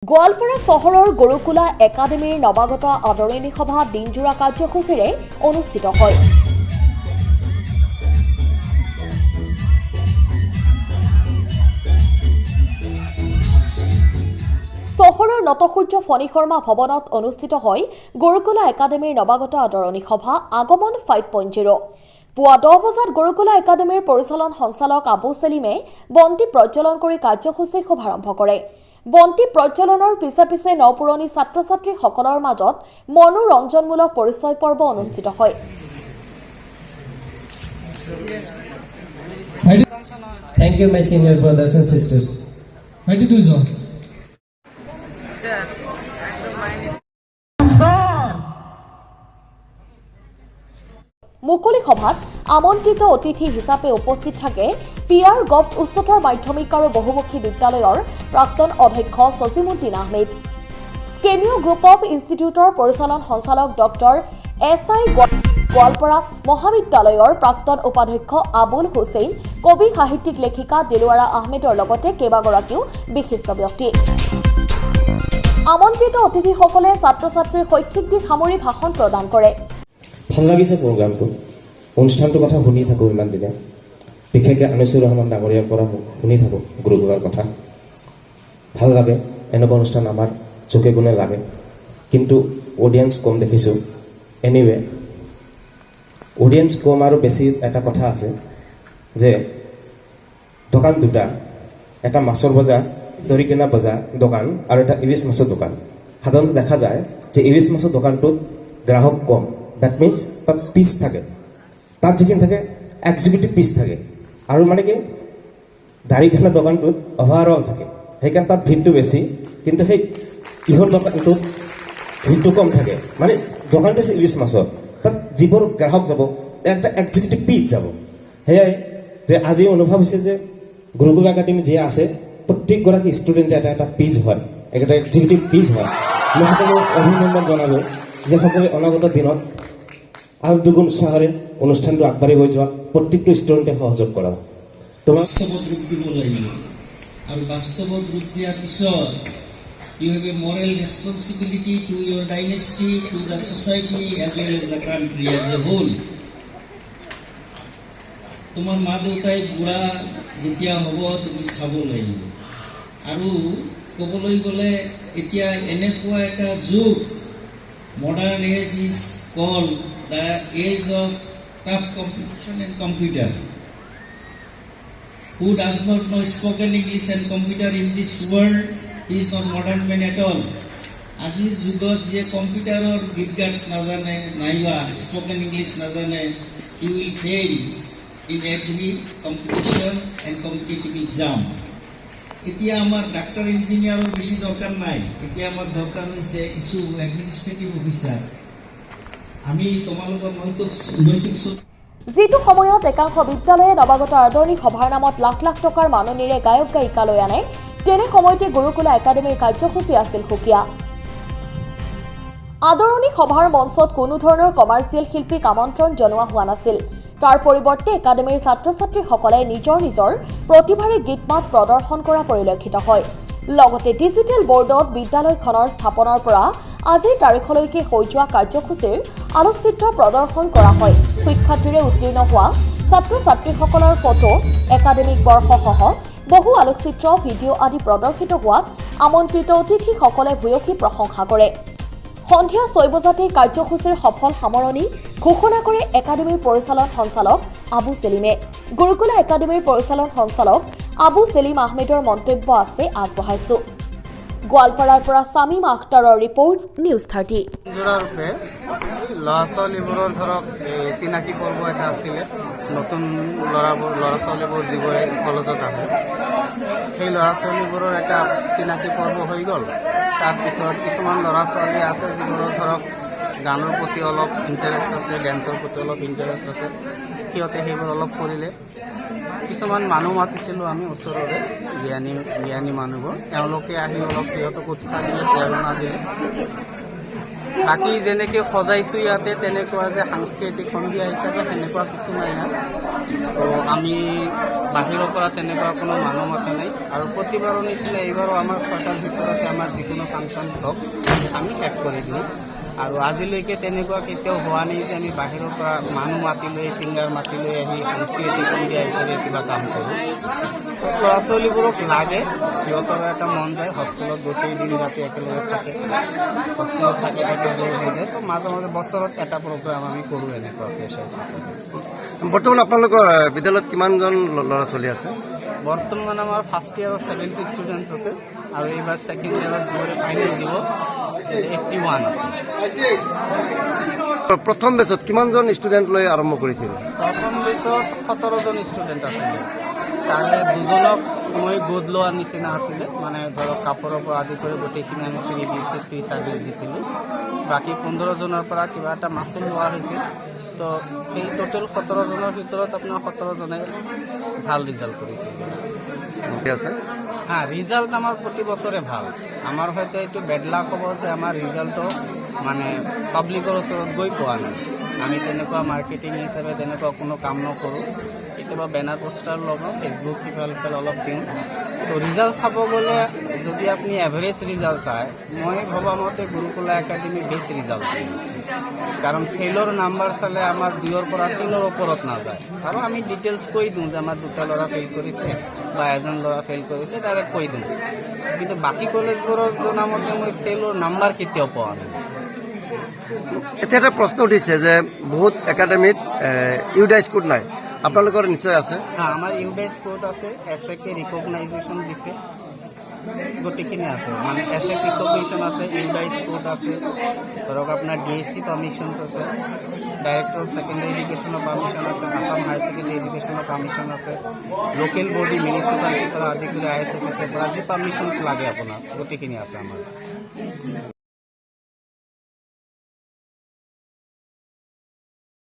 গোৱালপাৰা চহৰৰ গৰুকুলা একাডেমীৰ নৱাগত আদৰণি সভা দিনজোৰা কাৰ্যসূচীৰে অনুষ্ঠিত হয়। চহৰৰ নটসূৰ্য ফণী শৰ্মা ভৱনত অনুষ্ঠিত হয় গৰুকুলা একাডেমীৰ নৱাগত আদৰণি সভা আগমন 5.0। পুৱা 10 বজাত গৰুকুলা একাডেমীৰ পৰিচালন সঞ্চালক আবু সেলিমে বন্তি প্ৰজ্বলন কৰি কাৰ্যসূচী শুভাৰম্ভ কৰে। বন্তি প্ৰজ্বলনৰ পিছে পিছে নপুৰণি ছাত্ৰ ছাত্ৰীসকলৰ মাজত মনোৰঞ্জনমূলক পৰিচয় পৰ্ব অনুষ্ঠিত হয়। Thank you, my senior brothers and sisters. মুকলি সভাত আমন্ত্ৰিত অতিথি হিচাপে উপস্থিত থাকে PR গভট উচ্চতৰ মাধ্যমিক আৰু বহুমুখী বিদ্যালয়ৰ প্ৰাক্তন অধ্যক্ষ সজিমুদ্দিন আহমেদ, স্কেমিও গ্ৰুপ অফ ইনষ্টিটিউটৰ পৰিচালন সঞ্চালক ডক্টৰ SI গোৱালপাৰা মহাবিদ্যালয়ৰ প্ৰাক্তন উপাধ্যক্ষ আবুল হুছেইন, কবি সাহিত্যিক লেখিকা দিলৱাৰা আহমেদৰ লগতে কেইবাগৰাকীও বিশিষ্ট ব্যক্তি। আমন্ত্ৰিত অতিথিসকলে ছাত্ৰ ছাত্ৰীৰ শৈক্ষিক দিশ সামৰি ভাষণ প্ৰদান কৰে। ভাল লাগিছে প্ৰগ্ৰামটো, অনুষ্ঠানটোৰ কথা শুনি থাকোঁ ইমান দিনে, বিশেষকৈ আনিছুৰ ৰহমান ডাঙৰীয়াৰ পৰা শুনি থাকোঁ গুৰুকুলাৰ কথা। ভাল লাগে, এনেকুৱা অনুষ্ঠান আমাৰ চকুৱে গুণে লাগে, কিন্তু অডিয়েঞ্চ কম দেখিছোঁ। এনিৱে অডিয়েঞ্চ কম আৰু বেছি এটা কথা আছে যে দোকান দুটা, এটা মাছৰ বজাৰ দৰি কিনা বজাৰ দোকান আৰু এটা ইলিছ মাছৰ দোকান। সাধাৰণতে দেখা যায় যে ইলিছ মাছৰ দোকানটোত গ্ৰাহক কম, দ্যাট মিনছ তাত পিচ থাকে, তাত যিখিনি থাকে এক্সিকিউটিভ পিচ থাকে, আৰু মানে কি দাড়িখানা দোকানটোত অভাৰঅল থাকে, সেইকাৰণে তাত ভিৰটো বেছি। কিন্তু সেই ইহৰ দোকানটোত ভিৰটো কম থাকে, মানে দোকানটো হৈছে ইলিছ মাছৰ, তাত যিবোৰ গ্ৰাহক যাব একটা এক্সিকিউটিভ পিচ যাব। সেয়াই যে আজি অনুভৱ হৈছে যে গুৰুকুলা একাডেমী যি আছে প্ৰত্যেকগৰাকী ষ্টুডেণ্টে এটা এটা পিচ হয়, এটা এক্সিকিউটিভ পিচ হয়। মই সকলোকে অভিনন্দন জনালোঁ যে সকলোৱে অনাগত দিনত আৰু দুগুণ উৎসাহেৰে অনুষ্ঠানটো আগবাঢ়ি গৈ যোৱাত প্ৰত্যেকটো ষ্টুডেণ্টে সহযোগ কৰা। বাস্তৱত ৰূপ দিব লাগিব, আৰু বাস্তৱত ৰূপ দিয়াৰ পিছত you have a moral responsibility to your dynasty, to the society as well as the country as a whole. তোমাৰ মা দেউতাই বুঢ়া যেতিয়া হ'ব তুমি চাব লাগিব। আৰু ক'বলৈ গ'লে এতিয়া এনেকুৱা এটা যুগ, modern age is called the age of tough competition and computer. Who does not know spoken English and computer in this world is not modern man at all. আজিৰ যুগত যে কম্পিউটাৰৰ গীতগাৰ্ছ নাজানে নাইবা স্পকেন ইংলিছ নাজানে, you will fail in every competition and competitive exam. এতিয়া আমাৰ doctor ইঞ্জিনিয়াৰৰ বেছি দৰকাৰ নাই, এতিয়া আমাৰ দৰকাৰ হৈছে কিছু এডমিনিষ্ট্ৰেটিভ অফিচাৰ। আমি তোমালোকৰ নৈতিক যিটো সময়ত একাংশ বিদ্যালয়ে নৱাগত আদৰণি সভাৰ নামত লাখ লাখ টকাৰ মাননিৰে গায়ক গায়িকা লৈ আনে, তেনে সময়তে গুৰুকুলা একাডেমীৰ কাৰ্যসূচী আছিল সুকীয়া। আদৰণি সভাৰ মঞ্চত কোনো ধৰণৰ কমাৰ্চিয়েল শিল্পীক আমন্ত্ৰণ জনোৱা হোৱা নাছিল। তাৰ পৰিৱৰ্তে একাডেমীৰ ছাত্ৰ ছাত্ৰীসকলে নিজৰ নিজৰ প্ৰতিভাৰে গীত মাত প্ৰদৰ্শন কৰা পৰিলক্ষিত হয়। লগতে ডিজিটেল বৰ্ডত বিদ্যালয়খনৰ স্থাপনৰ পৰা আজিৰ তাৰিখলৈকে হৈ যোৱা কাৰ্যসূচীৰ আলোকচিত্ৰ প্ৰদৰ্শন কৰা হয়। শিক্ষাৰ্থীৰে উত্তীৰ্ণ হোৱা ছাত্ৰ ছাত্ৰীসকলৰ ফটো, একাডেমিক বৰ্ষসহ বহু আলোকচিত্ৰ, ভিডিঅ' আদি প্ৰদৰ্শিত হোৱাত আমন্ত্ৰিত অতিথিসকলে ভূয়সী প্ৰশংসা কৰে। সন্ধিয়া 6 বজাতে কাৰ্যসূচীৰ সফল সামৰণি ঘোষণা কৰে একাডেমীৰ পৰিচালন সঞ্চালক আবু সেলিমে। গুৰুকুলা একাডেমীৰ পৰিচালন সঞ্চালক আবু সেলিম আহমেদৰ মন্তব্য আছে আগবঢ়াইছো। গোৱালপাৰাৰ পৰা সামিম আখতাৰৰ ৰিপৰ্ট, নিউজ 30। জোৰাৰূপে ল'ৰা ছোৱালীবোৰৰ ধৰক চিনাকি পৰ্ব এটা আছিলে, নতুন ল'ৰা ছোৱালীবোৰ যিবোৰে কলেজত আহে, সেই ল'ৰা ছোৱালীবোৰৰ এটা চিনাকি পৰ্ব হৈ গ'ল। তাৰপিছত কিছুমান ল'ৰা ছোৱালী আছে যিবোৰৰ ধৰক গানৰ প্ৰতি অলপ ইণ্টাৰেষ্ট আছে, ডেন্সৰ প্ৰতি অলপ ইণ্টাৰেষ্ট আছে, সিহঁতে সেইবোৰ অলপ কৰিলে। কিছুমান মানুহ মাতিছিলোঁ আমি ওচৰৰে জ্ঞানী মানুহবোৰ, তেওঁলোকে আহি অলপ সিহঁতক উৎসাহ দিলে, প্ৰেৰণা দিলে। বাকী যেনেকৈ সজাইছোঁ ইয়াতে তেনেকুৱা যে সাংস্কৃতিক সন্ধিয়া হিচাপে সেনেকুৱা কিছু নাই ইয়াত। তো আমি বাহিৰৰ পৰা তেনেকুৱা কোনো মানুহ মাতা নাই আৰু প্ৰতিবাৰৰ নিচিনা এইবাৰো আমাৰ 6টাৰ ভিতৰতে আমাৰ যিকোনো ফাংচন হওক আমি শেষ কৰি দিওঁ। আৰু আজিলৈকে তেনেকুৱা কেতিয়াও হোৱা নাই যে আমি বাহিৰৰ পৰা মানুহ মাতি লৈ ছিংগাৰ মাতি লৈ আহি সাংস্কৃতিক সন্ধিয়া হিচাপে কিবা কাম কৰোঁ। ল'ৰা ছোৱালীবোৰক লাগে, সিহঁতৰ এটা মন যায় হোষ্টেলত গোটেই দিন ৰাতি একেলগে থাকে, হোষ্টেলত থাকি বৰ হৈ যায়। তো মাজে মাজে বছৰত এটা প্ৰগ্ৰাম আমি কৰোঁ এনেকুৱা ফ্ৰেছাৰ্ছ হিচাপে। বৰ্তমান আপোনালোকৰ বিদ্যালয়ত কিমানজন ল'ৰা ছোৱালী আছে? বৰ্তমান আমাৰ ফাৰ্ষ্ট ইয়াৰত 70 ষ্টুডেণ্টছ আছে আৰু এইবাৰ ছেকেণ্ড ইয়াৰত যিবোৰে ফাইনেল দিব 81 আছে। প্ৰথম বেচত কিমানজন ষ্টুডেণ্ট লৈ আৰম্ভ কৰিছিল? প্ৰথম বেচত 17জন ষ্টুডেণ্ট আছিলে। তাৰে 2জনক মই গোদ লোৱাৰ নিচিনা আছিলে, মানে ধৰক কাপোৰৰ পৰা আদি কৰি গোটেইখিনি আমি ফ্ৰী ছাৰ্ভিচ দিছিলোঁ। বাকী 15জনৰ পৰা কিবা এটা মাচুল লোৱা হৈছিল। তো সেই টোটেল 17জনৰ ভিতৰত আপোনাৰ 17জনে ভাল ৰিজাল্ট কৰিছিল। ঠিক আছে। হ্যাঁ, ৰিজাল্ট আমাৰ প্ৰতি বছৰে ভাল। আমাৰ হয়তো এইটো বেড লাক হ'ব যে আমাৰ ৰিজাল্টটো মানে পাব্লিকৰ ওচৰত গৈ পোৱা নাই। আমি তেনেকুৱা মাৰ্কেটিং হিচাপে তেনেকুৱা কোনো কাম নকৰোঁ। কেতিয়াবা বেনাৰ পোষ্টাৰ লগাওঁ, ফেচবুক সিফাল অলপ দিওঁ। তো ৰিজাল্ট চাব গ'লে যদি আপুনি এভাৰেজ ৰিজাল্ট চায়, মই ভবা মতে গুৰুকুলা একাডেমি বেষ্ট ৰিজাল্ট দিয়ে। কাৰণ ফেইলৰ নাম্বাৰ চালে আমাৰ 2ৰ পৰা 3ৰ ওপৰত নাযায়। আৰু আমি ডিটেইলছ কৈ দিওঁ যে আমাৰ 2টা ল'ৰা ফেইল কৰিছে বা এজন ল'ৰা ফেইল কৰিছে, ডাইৰেক্ট কৈ দিওঁ। কিন্তু বাকী কলেজবোৰৰ জনামতে মই ফেইলৰ নাম্বাৰ কেতিয়াও পোৱা নাই। এতিয়া এটা প্ৰশ্ন উঠিছে যে বহুত একাডেমিত ইউডাইচ কোড নাই, আপোনালোকৰ নিশ্চয় আছে? হ্যাঁ, আমাৰ ইউডাইচ কোড আছে, SAK ৰিকগনাইজেশ্যন দিছে, গোটেইখিনি আছে। মানে SAK ৰিকগনিশ্যন আছে, ইউডাইচ কোড আছে, ধৰক আপোনাৰ DSC পাৰ্মিশ্যনছ আছে, ডাইৰেক্টৰ ছেকেণ্ডেৰী এডুকেশ্যনৰ পাৰ্মিশ্যন আছে, আছাম হায়াৰ ছেকেণ্ডেৰী এডুকেশ্যনৰ পাৰ্মিশ্যন আছে, লোকেল বডি মিউনিচিপালিটিৰ পৰা আদি কৰি ISFSৰ পৰা যি পাৰ্মিশ্যনছ লাগে আপোনাক গোটেইখিনি আছে আমাৰ।